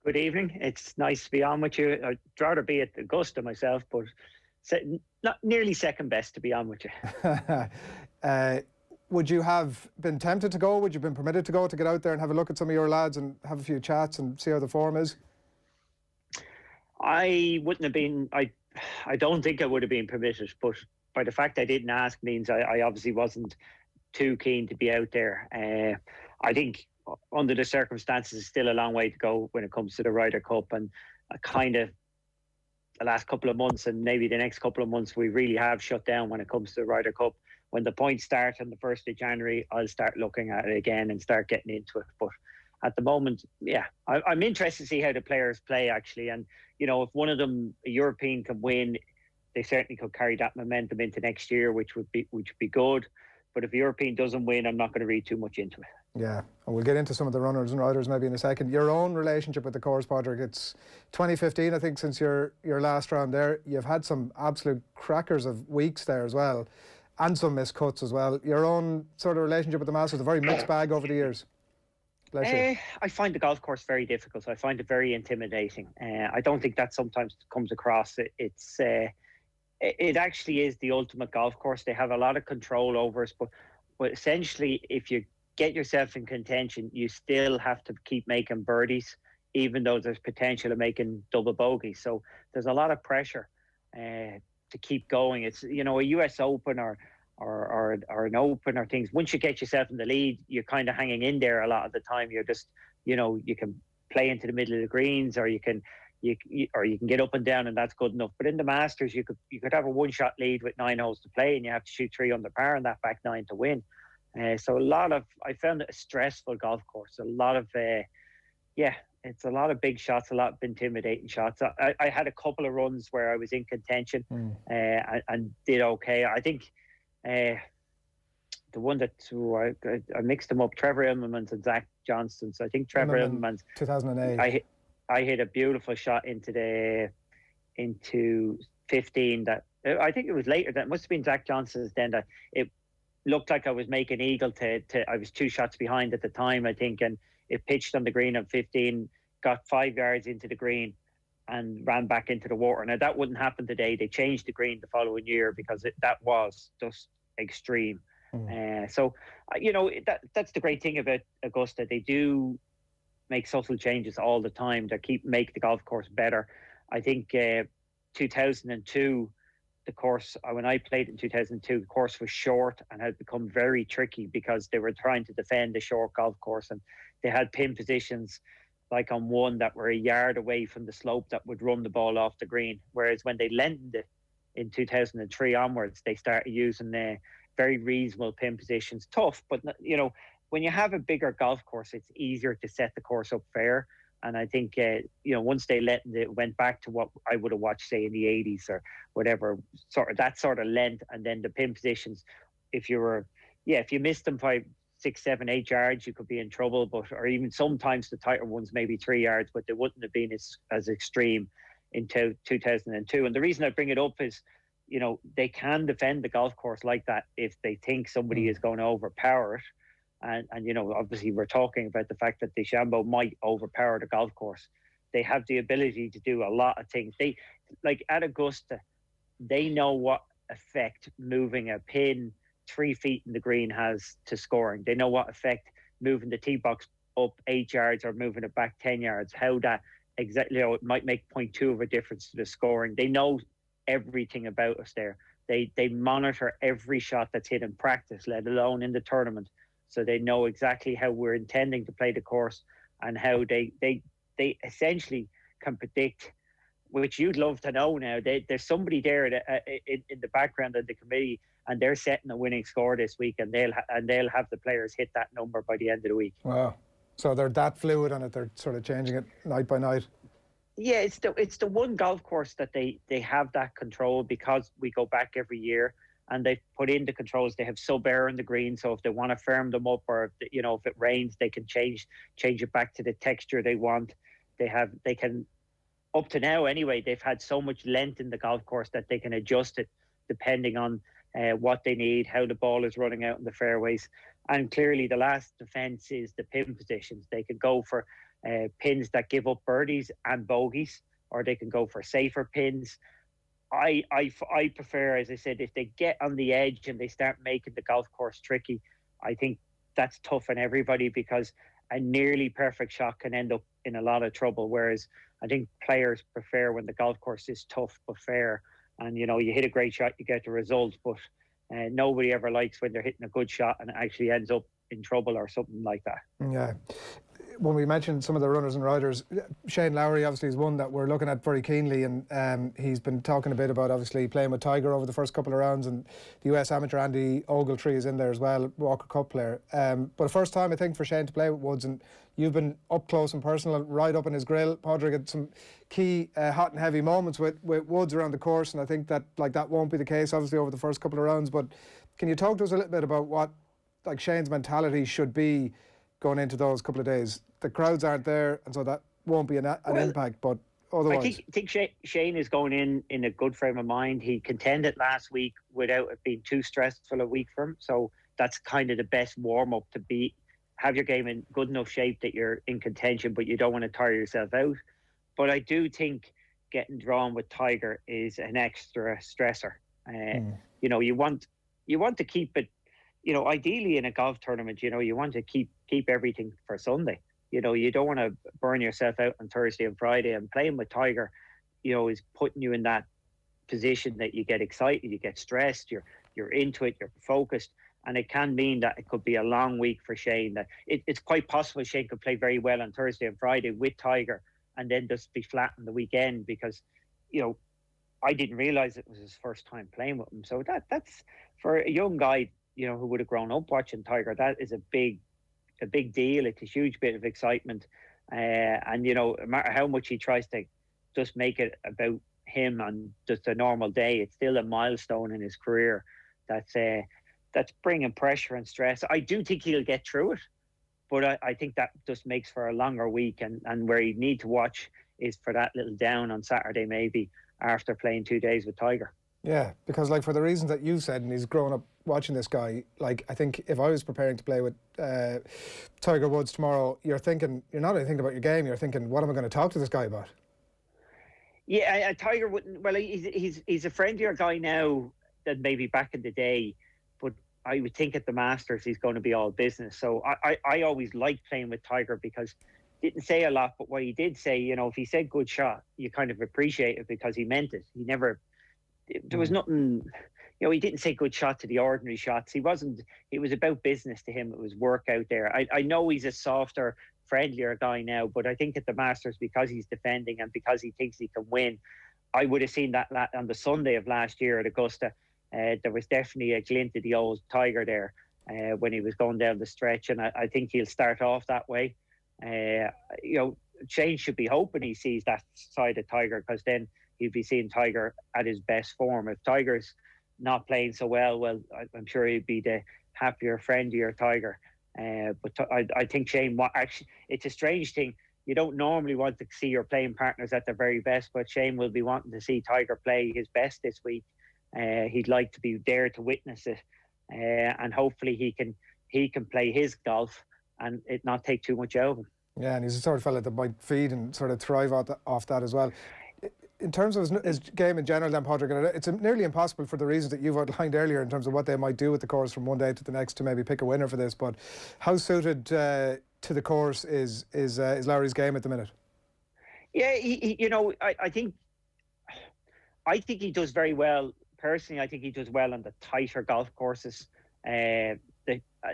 Good evening. It's nice to be on with you. I'd rather be at Augusta myself, but not nearly second best to be on with you. Would you have been tempted to go? Would you have been permitted to go, to get out there and have a look at some of your lads and have a few chats and see how the form is? I wouldn't have been. I don't think I would have been permitted, but by the fact I didn't ask means I obviously wasn't too keen to be out there. I think under the circumstances, it's still a long way to go when it comes to the Ryder Cup, and kind of the last couple of months and maybe the next couple of months, we really have shut down when it comes to the Ryder Cup. When the points start on the 1st of January, I'll start looking at it again and start getting into it. But at the moment, I'm interested to see how the players play, actually. And, if one of them, a European, can win, they certainly could carry that momentum into next year, which would be good. But if a European doesn't win, I'm not going to read too much into it. Yeah, and we'll get into some of the runners and riders maybe in a second. Your own relationship with the course, Padraig, it's 2015, I think, since your last round there. You've had some absolute crackers of weeks there as well, and some missed cuts as well. Your own sort of relationship with the Masters, a very mixed bag over the years. I find the golf course very difficult. I find it very intimidating. I don't think that sometimes comes across. It actually is the ultimate golf course. They have a lot of control over us, but essentially, if you get yourself in contention, you still have to keep making birdies, even though there's potential of making double bogeys. So there's a lot of pressure to keep going. It's, a US Open or an Open or things. Once you get yourself in the lead, you're kind of hanging in there a lot of the time. You're just, you can play into the middle of the greens, or you can get up and down, and that's good enough. But in the Masters, you could have a one-shot lead with 9 holes to play, and you have to shoot 3 under par in that back 9 to win. So I found it a stressful golf course. A lot of, it's a lot of big shots, a lot of intimidating shots. I had a couple of runs where I was in contention and did okay. I think the one that I mixed them up, Trevor Immelman's and Zach Johnston's. I think Trevor Immelman's 2008. I hit a beautiful shot into 15. That I think it was later. That must have been Zach Johnston's. Then that it looked like I was making eagle to I was 2 shots behind at the time, I think, and it pitched on the green at 15, got 5 yards into the green and ran back into the water. Now that wouldn't happen today. They changed the green the following year because that was just extreme. So that's the great thing about Augusta. They do make subtle changes all the time that make the golf course better. I think 2002, the course, when I played in 2002, the course was short and had become very tricky because they were trying to defend the short golf course, and they had pin positions like on one that were a yard away from the slope that would run the ball off the green. Whereas when they lengthened it in 2003 onwards, they started using very reasonable pin positions. Tough, but when you have a bigger golf course, it's easier to set the course up fair. And I think, once they went back to what I would have watched, say, in the 80s or whatever, that sort of length, and then the pin positions, if you missed them 5, 6, 7, 8 yards, you could be in trouble. Or even sometimes the tighter ones, maybe 3 yards, but they wouldn't have been as extreme in 2002. And the reason I bring it up is, they can defend the golf course like that if they think somebody is going to overpower it. And obviously we're talking about the fact that DeChambeau might overpower the golf course. They have the ability to do a lot of things. They, like at Augusta, they know what effect moving a pin 3 feet in the green has to scoring. They know what effect moving the tee box up 8 yards or moving it back 10 yards, how that exactly, it might make 0.2 of a difference to the scoring. They know everything about us there. They monitor every shot that's hit in practice, let alone in the tournament. So they know exactly how we're intending to play the course, and how they essentially can predict, which you'd love to know now. There's somebody there in the background of the committee, and they're setting a winning score this week, and they'll have the players hit that number by the end of the week. Wow! So they're that fluid on it. They're sort of changing it night by night. Yeah, it's the one golf course that they have that control, because we go back every year. And they've put in the controls. They have sub-air in the green, so if they want to firm them up, or if it rains, they can change it back to the texture they want. They can, up to now anyway, they've had so much length in the golf course that they can adjust it depending on what they need, how the ball is running out in the fairways. And clearly the last defence is the pin positions. They can go for pins that give up birdies and bogeys, or they can go for safer pins. I prefer, as I said, if they get on the edge and they start making the golf course tricky, I think that's tough on everybody, because a nearly perfect shot can end up in a lot of trouble. Whereas I think players prefer when the golf course is tough but fair, and you hit a great shot, you get the result. But nobody ever likes when they're hitting a good shot and it actually ends up in trouble or something like that. Yeah. When we mentioned some of the runners and riders, Shane Lowry obviously is one that we're looking at very keenly, and he's been talking a bit about obviously playing with Tiger over the first couple of rounds, and the US amateur Andy Ogletree is in there as well, Walker Cup player. But the first time I think for Shane to play with Woods, and you've been up close and personal, right up in his grill. Padraig had some key hot and heavy moments with Woods around the course, and I think that that won't be the case obviously over the first couple of rounds. But can you talk to us a little bit about what Shane's mentality should be going into those couple of days? The crowds aren't there, and so that won't be an impact, but otherwise... I think Shane is going in a good frame of mind. He contended last week without it being too stressful a week for him, so that's kind of the best warm-up to have your game in good enough shape that you're in contention, but you don't want to tire yourself out. But I do think getting drawn with Tiger is an extra stressor. You want to keep it, ideally in a golf tournament, you want to keep everything for Sunday. You don't want to burn yourself out on Thursday and Friday. And playing with Tiger, is putting you in that position that you get excited, you get stressed, you're into it, you're focused. And it can mean that it could be a long week for Shane. That it's quite possible Shane could play very well on Thursday and Friday with Tiger, and then just be flat on the weekend, because, I didn't realise it was his first time playing with him. So that's for a young guy, who would have grown up watching Tiger, that is a big deal. It's a huge bit of excitement. And, no matter how much he tries to just make it about him on just a normal day, it's still a milestone in his career that's bringing pressure and stress. I do think he'll get through it, but I think that just makes for a longer week, and where you need to watch is for that little down on Saturday, maybe after playing 2 days with Tiger. Yeah, because for the reasons that you've said, and he's grown up watching this guy, I think if I was preparing to play with Tiger Woods tomorrow, you're not only thinking about your game, you're thinking, what am I going to talk to this guy about? Yeah, Tiger wouldn't. Well, he's a friendlier guy now than maybe back in the day, but I would think at the Masters he's going to be all business. So I always liked playing with Tiger, because he didn't say a lot, but what he did say, if he said good shot, you kind of appreciate it, because he meant it. There was nothing, he didn't say good shot to the ordinary shots. It was about business to him. It was work out there. I know he's a softer, friendlier guy now, but I think at the Masters, because he's defending and because he thinks he can win, I would have seen that on the Sunday of last year at Augusta. There was definitely a glint of the old Tiger there when he was going down the stretch, and I think he'll start off that way. Shane should be hoping he sees that side of Tiger, because then he'd be seeing Tiger at his best form. If Tiger's not playing so well, I'm sure he'd be the happier, friendlier Tiger. But I think Shane, it's a strange thing. You don't normally want to see your playing partners at their very best, but Shane will be wanting to see Tiger play his best this week. He'd like to be there to witness it, and hopefully he can play his golf and it not take too much out of him. Yeah, and he's the sort of fella that might feed and sort of thrive off that as well. In terms of his game in general, then, Padraig, it's nearly impossible for the reasons that you've outlined earlier in terms of what they might do with the course from one day to the next to maybe pick a winner for this. But how suited to the course is Lowry's game at the minute? Yeah, I think he does very well. Personally, I think he does well on the tighter golf courses.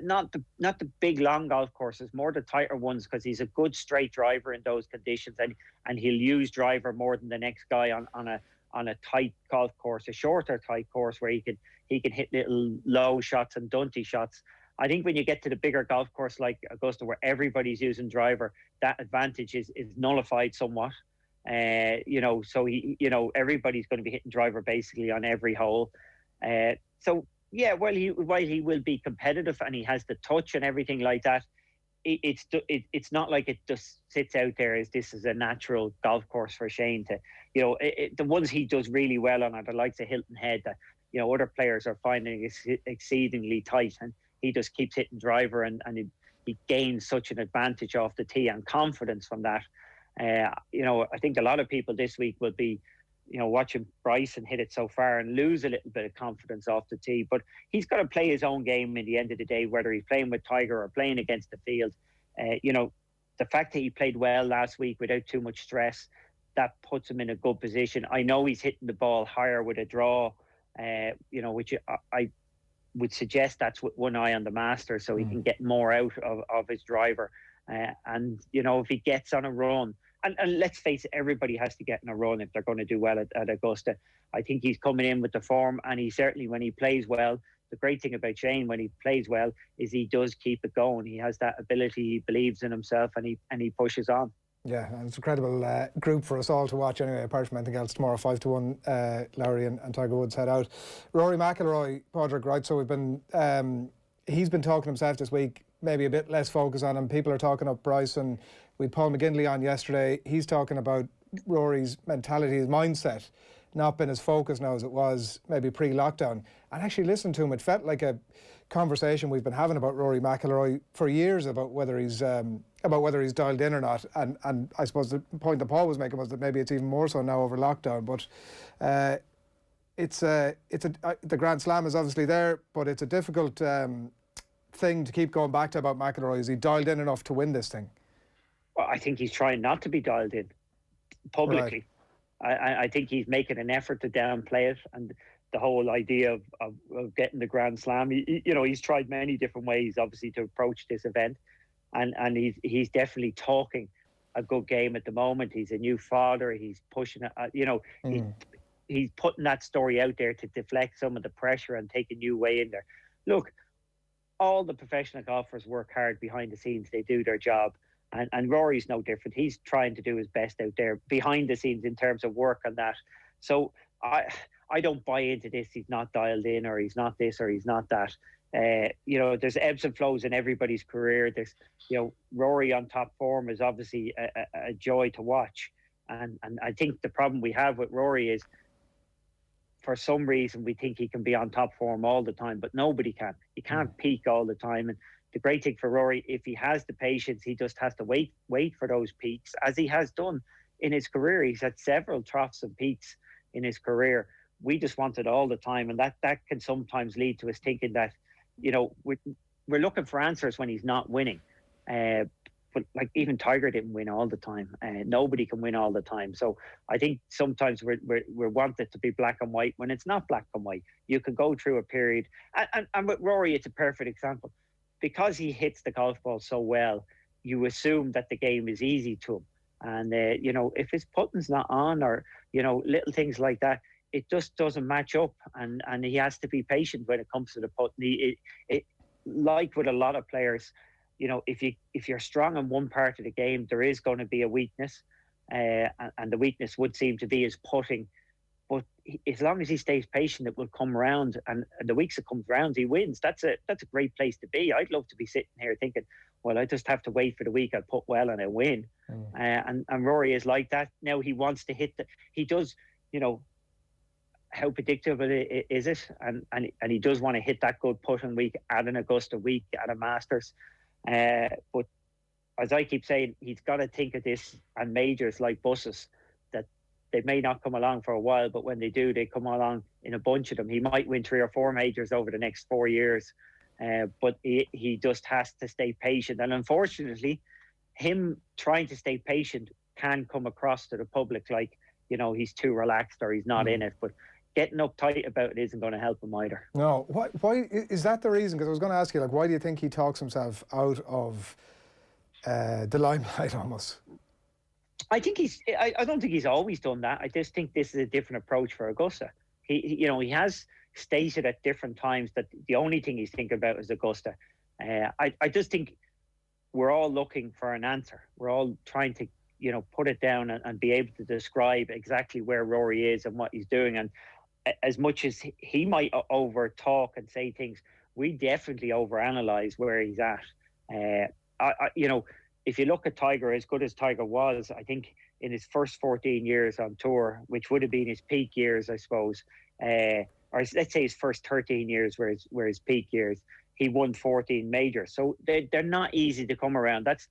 Not the big long golf courses, more the tighter ones, because he's a good straight driver in those conditions, and he'll use driver more than the next guy on a tight golf course, a shorter tight course where he can hit little low shots and dunty shots. I think when you get to the bigger golf course like Augusta, where everybody's using driver, that advantage is nullified somewhat. So everybody's going to be hitting driver basically on every hole. So yeah, while he will be competitive and he has the touch and everything like that, it's not like it just sits out there as this is a natural golf course for Shane to, the ones he does really well on are the likes of Hilton Head that, other players are finding exceedingly tight, and he just keeps hitting driver, and he gains such an advantage off the tee and confidence from that. I think a lot of people this week will be, watching Bryson hit it so far and lose a little bit of confidence off the tee. But he's got to play his own game in the end of the day, whether he's playing with Tiger or playing against the field. The fact that he played well last week without too much stress, that puts him in a good position. I know he's hitting the ball higher with a draw, which I would suggest that's with one eye on the Masters, so he can get more out of his driver. If he gets on a run, and let's face it, everybody has to get in a run if they're going to do well at Augusta. I think he's coming in with the form, and he certainly, when he plays well, the great thing about Shane when he plays well is he does keep it going. He has that ability, he believes in himself, and he pushes on. Yeah, and it's an incredible group for us all to watch anyway, apart from anything else. Tomorrow 5-1, Lowry and Tiger Woods head out. Rory McIlroy, Padraig, right, so he's been talking himself this week, maybe a bit less focus on him. People are talking up Bryson. We had Paul McGinley on yesterday. He's talking about Rory's mentality, his mindset, not been as focused now as it was maybe pre-lockdown. And actually listening to him, it felt like a conversation we've been having about Rory McIlroy for years about whether he's dialed in or not. And I suppose the point that Paul was making was that maybe it's even more so now over lockdown. But the Grand Slam is obviously there, but it's a difficult thing to keep going back to about McIlroy. Is he dialed in enough to win this thing? Well, I think he's trying not to be dialed in publicly. Right. I think he's making an effort to downplay it, and the whole idea of getting the Grand Slam. He's tried many different ways, obviously, to approach this event, and he's definitely talking a good game at the moment. He's a new father. He's pushing it. He's putting that story out there to deflect some of the pressure and take a new way in there. Look, all the professional golfers work hard behind the scenes. They do their job. And Rory's no different. He's trying to do his best out there behind the scenes in terms of work on that. So I don't buy into this. He's not dialed in, or he's not this, or he's not that. There's ebbs and flows in everybody's career. There's, Rory on top form is obviously a joy to watch. And I think the problem we have with Rory is, for some reason, we think he can be on top form all the time, but nobody can. He can't peak all the time. And the great thing for Rory, if he has the patience, he just has to wait for those peaks, as he has done in his career. He's had several troughs and peaks in his career. We just want it all the time, and that can sometimes lead to us thinking that, we're looking for answers when he's not winning. But like, even Tiger didn't win all the time. Nobody can win all the time. So I think sometimes we want it to be black and white when it's not black and white. You can go through a period, and with Rory, it's a perfect example. Because he hits the golf ball so well, you assume that the game is easy to him. And, if his putting's not on, or, little things like that, it just doesn't match up. And he has to be patient when it comes to the putting. Like with a lot of players, if you're strong in one part of the game, there is going to be a weakness. And the weakness would seem to be his putting. But as long as he stays patient, it will come around, and the weeks it comes around, he wins. That's a great place to be. I'd love to be sitting here thinking, well, I just have to wait for the week. I'll put well and I win. And Rory is like that. Now he wants to hit he does, how predictable is it? And he does want to hit that good putting week at an Augusta week, at a Masters. But as I keep saying, he's got to think of this and majors like buses, that they may not come along for a while, but when they do, they come along in a bunch of them. He might win 3 or 4 majors over the next 4 years, but he just has to stay patient. And unfortunately, him trying to stay patient can come across to the public like, he's too relaxed or he's not in it. But getting uptight about it isn't going to help him either. No. Why is that the reason? Because I was going to ask you, why do you think he talks himself out of the limelight almost? I think I don't think he's always done that. I just think this is a different approach for Augusta. He has stated at different times that the only thing he's thinking about is Augusta. I just think we're all looking for an answer. We're all trying to, put it down and be able to describe exactly where Rory is and what he's doing. And as much as he might over talk and say things, we definitely overanalyze where he's at. If you look at Tiger, as good as Tiger was, I think in his first 14 years on tour, which would have been his peak years, I suppose, or let's say his first 13 years were his peak years, he won 14 majors. So they're not easy to come around. That's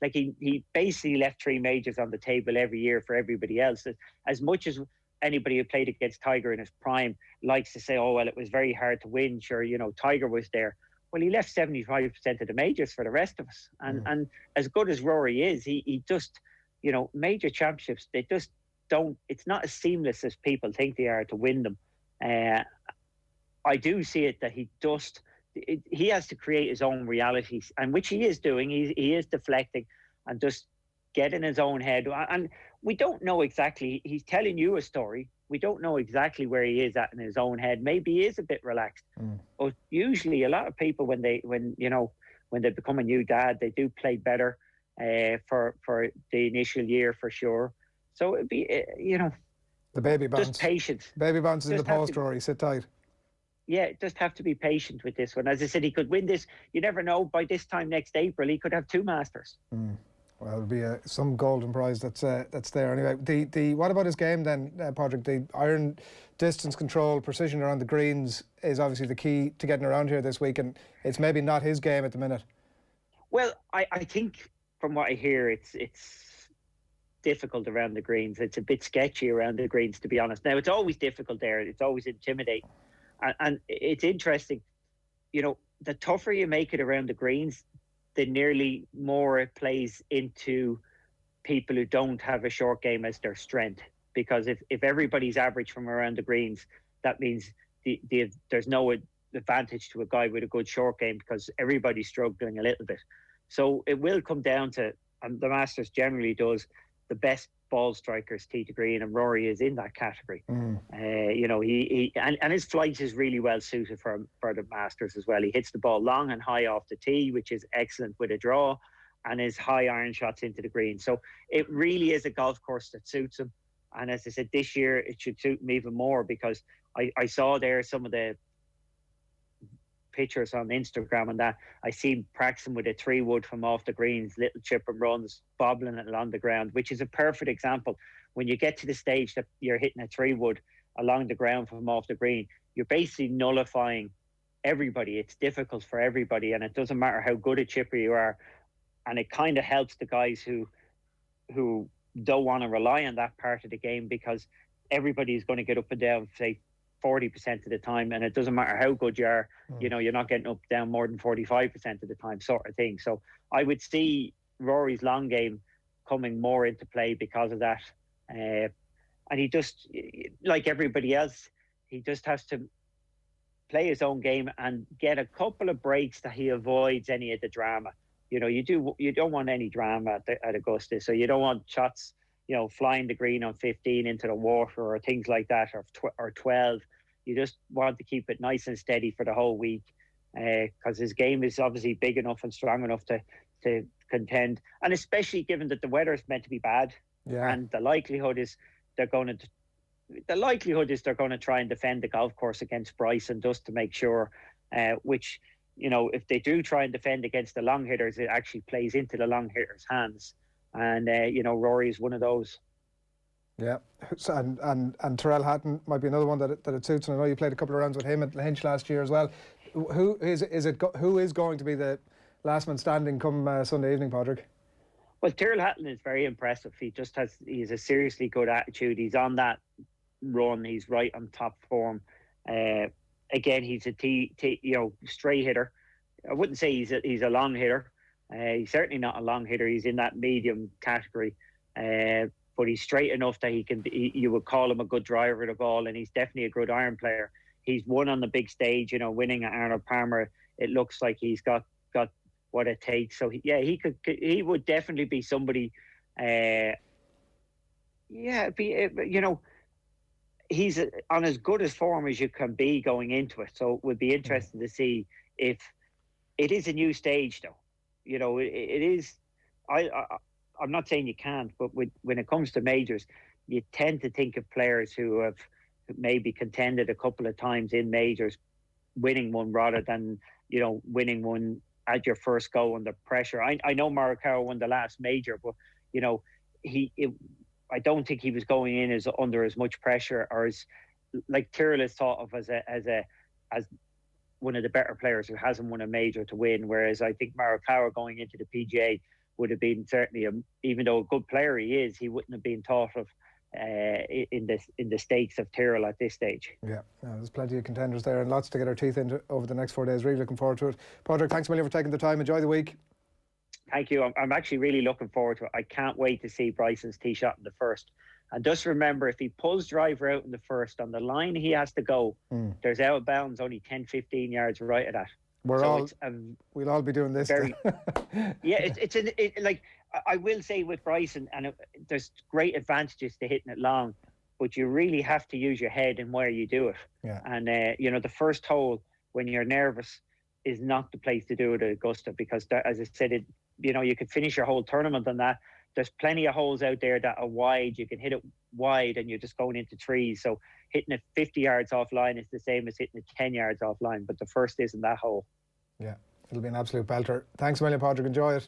like he basically left 3 majors on the table every year for everybody else. As much as anybody who played against Tiger in his prime likes to say, oh, well, it was very hard to win. Sure, Tiger was there. Well, he left 75% of the majors for the rest of us. And as good as Rory is, he just, major championships, they just don't, it's not as seamless as people think they are to win them. I do see it that he has to create his own realities, and which he is doing. He is deflecting and just get in his own head. And we don't know exactly, he's telling you a story. We don't know exactly where he is at in his own head. Maybe he is a bit relaxed. But usually a lot of people, when they become a new dad, they do play better for the initial year for sure. So it'd be, the baby bounce. Just patience. Baby bounce is in the post, Rory. Sit tight. Yeah, just have to be patient with this one. As I said, he could win this. You never know. By this time next April, he could have 2 Masters. Well, it'll be some golden prize that's there anyway. The what about his game then, Padraig? The iron distance control, precision around the greens is obviously the key to getting around here this week, and it's maybe not his game at the minute. Well, I think from what I hear, it's difficult around the greens. It's a bit sketchy around the greens, to be honest. Now, it's always difficult there. It's always intimidating. And it's interesting, the tougher you make it around the greens, the nearly more it plays into people who don't have a short game as their strength. Because if everybody's average from around the greens, that means there's no advantage to a guy with a good short game because everybody's struggling a little bit. So it will come down to, and the Masters generally does, the best ball strikers tee to green, and Rory is in that category. He his flight is really well suited for the Masters as well. He hits the ball long and high off the tee, which is excellent with a draw, and his high iron shots into the green. So it really is a golf course that suits him. And as I said, this year it should suit him even more because I saw there some of the pictures on Instagram and that I see him practicing with a 3-wood from off the greens, little chip and runs, bobbling it along the ground, which is a perfect example. When you get to the stage that you're hitting a 3-wood along the ground from off the green, you're basically nullifying everybody. It's difficult for everybody, and it doesn't matter how good a chipper you are. And it kind of helps the guys who don't want to rely on that part of the game because everybody is going to get up and down, say, 40% of the time, and it doesn't matter how good you are, you're not getting up down more than 45% of the time, sort of thing. So I would see Rory's long game coming more into play because of that. And he just, like everybody else, he just has to play his own game and get a couple of breaks that he avoids any of the drama. You don't want any drama at Augusta, so you don't want shots flying the green on 15 into the water or things like that, or 12. You just want to keep it nice and steady for the whole week because his game is obviously big enough and strong enough to contend. And especially given that the weather is meant to be bad, and the likelihood is they're going to try and defend the golf course against Bryson just to make sure, which, if they do try and defend against the long hitters, it actually plays into the long hitters' hands. And Rory is one of those. Yeah, so, and Tyrrell Hatton might be another one that it suits. And I know you played a couple of rounds with him at Lynch last year as well. Who is going to be the last man standing come Sunday evening, Padraig? Well, Tyrrell Hatton is very impressive. He's a seriously good attitude. He's on that run. He's right on top form. Again, he's a straight hitter. I wouldn't say he's a long hitter. He's certainly not a long hitter. He's in that medium category, but he's straight enough that you would call him a good driver of the ball, and he's definitely a good iron player. He's won on the big stage, winning at Arnold Palmer. It looks like he's got what it takes. So he would definitely be somebody. He's on as good as form as you can be going into it. So it would be interesting to see if it is a new stage, though. It is. I'm not saying you can't, but when it comes to majors, you tend to think of players who have maybe contended a couple of times in majors, winning one rather than winning one at your first go under pressure. I know Morikawa won the last major, but I don't think he was going in under as much pressure, or as like Tyrrell is thought of as one of the better players who hasn't won a major to win. Whereas I think Morikawa going into the PGA would have been certainly, even though a good player he is, he wouldn't have been thought of in the stakes of Tyrrell at this stage. Yeah, there's plenty of contenders there and lots to get our teeth into over the next 4 days. Really looking forward to it. Padraig, thanks a million for taking the time. Enjoy the week. Thank you. I'm actually really looking forward to it. I can't wait to see Bryson's tee shot in the first. And just remember, if he pulls driver out in the first, on the line he has to go, there's out of bounds only 10, 15 yards right of that. We'll all be doing this. Like I will say with Bryson, and there's great advantages to hitting it long, but you really have to use your head in where you do it. Yeah. And the first hole when you're nervous is not the place to do it at Augusta, because as I said, you could finish your whole tournament on that. There's plenty of holes out there that are wide. You can hit it wide and you're just going into trees. So hitting it 50 yards offline is the same as hitting it 10 yards offline, but the first isn't that hole. Yeah, it'll be an absolute belter. Thanks a million, Padraig. Enjoy it.